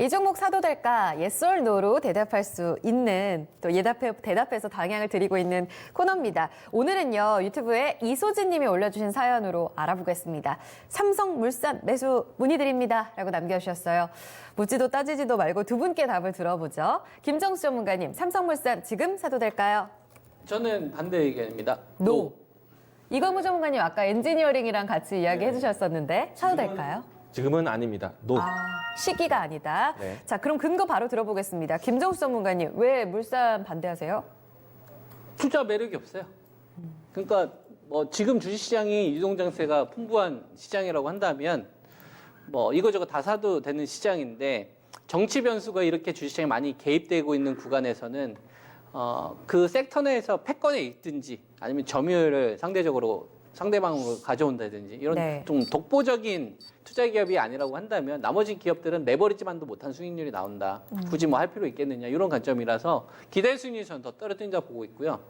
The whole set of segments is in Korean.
이 종목 사도 될까? yes or no로 대답할 수 있는 또 대답해서 방향을 드리고 있는 코너입니다. 오늘은요 유튜브에 이소진 님이 올려주신 사연으로 알아보겠습니다. 삼성물산 매수 문의드립니다 라고 남겨주셨어요. 묻지도 따지지도 말고 두 분께 답을 들어보죠. 김정수 전문가님, 삼성물산 지금 사도 될까요? 저는 반대 의견입니다. No. 이광무 전문가님 아까 엔지니어링이랑 같이 이야기해 주셨었는데 사도 될까요? 지금은 아닙니다. 노. 시기가 아니다. 네. 자, 그럼 근거 바로 들어보겠습니다. 김정수 전문가님, 왜 물산 반대하세요? 투자 매력이 없어요. 그러니까 뭐 지금 주식시장이 유동장세가 풍부한 시장이라고 한다면 뭐 이거저거 다 사도 되는 시장인데 정치 변수가 이렇게 주식시장에 많이 개입되고 있는 구간에서는 그 섹터 내에서 패권에 있든지 아니면 점유율을 상대방으로 가져온다든지 이런 네. 좀 독보적인 투자 기업이 아니라고 한다면 나머지 기업들은 내버리지만도 못한 수익률이 나온다. 굳이 뭐 할 필요 있겠느냐 이런 관점이라서 기대 수익률이 저는 더 떨어진다 보고 있고요.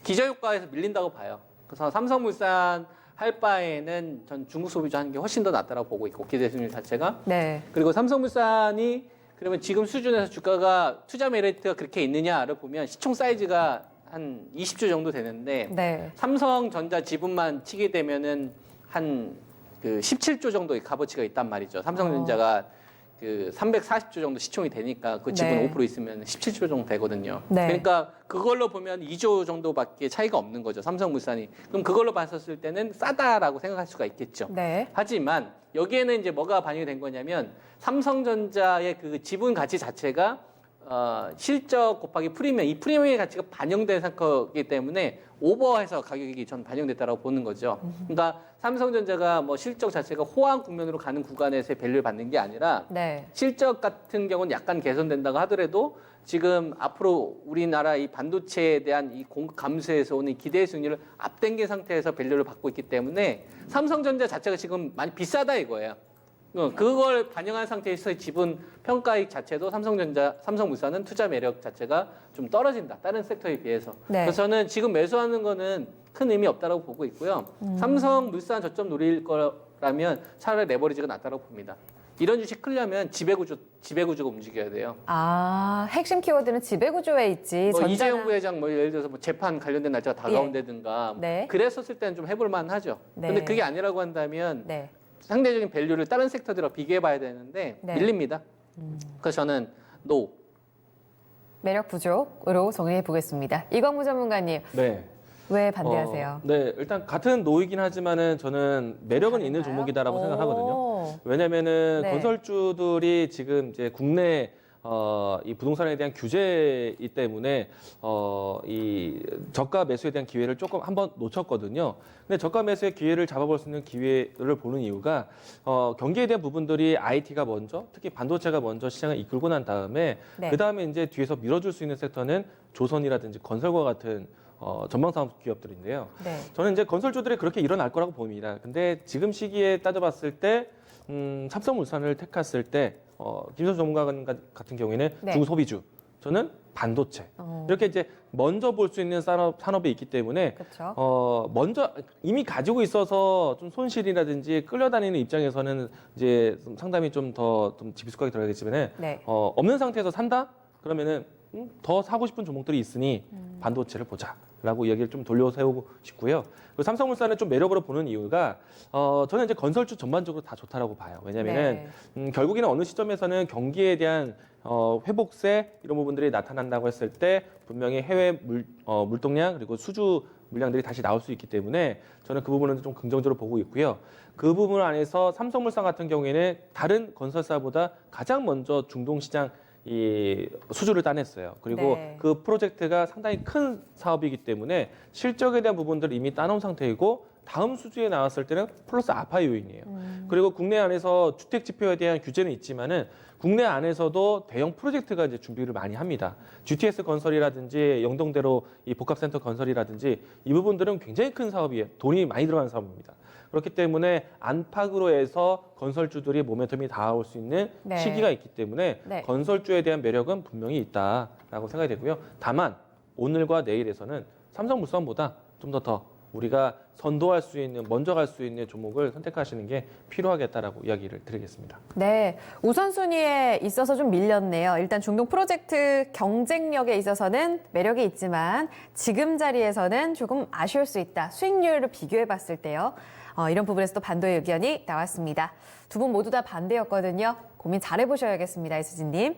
기저효과에서 밀린다고 봐요. 그래서 삼성물산 할 바에는 전 중국 소비주 하는 게 훨씬 더 낫다고 보고 있고 기대 수익률 자체가. 네. 그리고 삼성물산이 그러면 지금 수준에서 주가가 투자 메리트가 그렇게 있느냐를 보면 시총 사이즈가 한 20조 정도 되는데 네. 삼성전자 지분만 치게 되면은 한 그 17조 정도의 값어치가 있단 말이죠. 삼성전자가 그 340조 정도 시총이 되니까 그 지분 네. 5% 있으면 17조 정도 되거든요. 네. 그러니까 그걸로 보면 2조 정도밖에 차이가 없는 거죠. 삼성물산이. 그럼 그걸로 봤었을 때는 싸다라고 생각할 수가 있겠죠. 네. 하지만 여기에는 이제 뭐가 반영이 된 거냐면 삼성전자의 그 지분 가치 자체가 실적 곱하기 프리미엄, 이 프리미엄의 가치가 반영된 상태이기 때문에 오버해서 가격이 전 반영됐다고 보는 거죠. 그러니까 삼성전자가 뭐 실적 자체가 호황 국면으로 가는 구간에서의 밸류를 받는 게 아니라 네. 실적 같은 경우는 약간 개선된다고 하더라도 지금 앞으로 우리나라 이 반도체에 대한 이 공급 감소에서 오는 기대 수익률을 앞당긴 상태에서 밸류를 받고 있기 때문에 삼성전자 자체가 지금 많이 비싸다 이거예요. 그걸 반영한 상태에서의 지분 평가익 자체도 삼성물산은 투자 매력 자체가 좀 떨어진다. 다른 섹터에 비해서. 네. 그래서 저는 지금 매수하는 거는 큰 의미 없다고 보고 있고요. 삼성물산 저점 노릴 거라면 차라리 레버리지가 낫다고 봅니다. 이런 주식 크려면 지배구조가 움직여야 돼요. 핵심 키워드는 지배구조에 있지. 뭐 전자나- 이재용 부회장 뭐 예를 들어서 뭐 재판 관련된 날짜가 다가온다든가 네. 그랬었을 때는 좀 해볼 만하죠. 네. 근데 그게 아니라고 한다면 네. 상대적인 밸류를 다른 섹터들과 비교해 봐야 되는데 네. 밀립니다. 그래서 저는 노. 매력 부족으로 정리해 보겠습니다. 이광무 전문가님, 네. 왜 반대하세요? 네, 일단 같은 노이긴 하지만은 저는 매력은 있는 다른가요? 종목이다라고 생각하거든요. 오. 왜냐면은 네. 건설주들이 지금 이제 국내 이 부동산에 대한 규제이기 때문에 이 저가 매수에 대한 기회를 조금 한번 놓쳤거든요. 근데 저가 매수의 기회를 잡아볼 수 있는 기회를 보는 이유가 경기에 대한 부분들이 IT가 먼저, 특히 반도체가 먼저 시장을 이끌고 난 다음에 네. 그 다음에 이제 뒤에서 밀어줄 수 있는 섹터는 조선이라든지 건설과 같은 전방사업 기업들인데요. 네. 저는 이제 건설주들이 그렇게 일어날 거라고 봅니다. 근데 지금 시기에 따져봤을 때 삼성물산을 택했을 때 김선수 전문가 같은 경우에는 네. 중소비주, 저는 반도체. 이렇게 이제 먼저 볼 수 있는 산업이 있기 때문에 그렇죠. 먼저 이미 가지고 있어서 좀 손실이라든지 끌려다니는 입장에서는 이제 상당히 좀 더 좀 집요하게 들어가겠지만은 네. 없는 상태에서 산다? 그러면은 더 사고 싶은 종목들이 있으니 반도체를 보자라고 이야기를 좀 돌려세우고 싶고요. 그리고 삼성물산을 좀 매력으로 보는 이유가 저는 이제 건설주 전반적으로 다 좋다라고 봐요. 왜냐하면은 결국에는 어느 시점에서는 경기에 대한 회복세 이런 부분들이 나타난다고 했을 때 분명히 해외 물동량 그리고 수주 물량들이 다시 나올 수 있기 때문에 저는 그 부분은 좀 긍정적으로 보고 있고요. 그 부분 안에서 삼성물산 같은 경우에는 다른 건설사보다 가장 먼저 중동 시장 이 수주를 따냈어요. 그리고 네. 그 프로젝트가 상당히 큰 사업이기 때문에 실적에 대한 부분들을 이미 따놓은 상태이고 다음 수주에 나왔을 때는 플러스 알파 요인이에요. 그리고 국내 안에서 주택 지표에 대한 규제는 있지만은 국내 안에서도 대형 프로젝트가 이제 준비를 많이 합니다. GTS 건설이라든지 영동대로 이 복합센터 건설이라든지 이 부분들은 굉장히 큰 사업이에요. 돈이 많이 들어가는 사업입니다. 그렇기 때문에 안팎으로 해서 건설주들이 모멘텀이 닿아올 수 있는 네. 시기가 있기 때문에 네. 건설주에 대한 매력은 분명히 있다라고 생각이 되고요. 다만 오늘과 내일에서는 삼성물산보다 좀 더 우리가 선도할 수 있는, 먼저 갈 수 있는 종목을 선택하시는 게 필요하겠다라고 이야기를 드리겠습니다. 네, 우선순위에 있어서 좀 밀렸네요. 일단 중동 프로젝트 경쟁력에 있어서는 매력이 있지만 지금 자리에서는 조금 아쉬울 수 있다. 수익률을 비교해 봤을 때요. 이런 부분에서 또 반도의 의견이 나왔습니다. 두 분 모두 다 반대였거든요. 고민 잘 해보셔야겠습니다, 이수진님.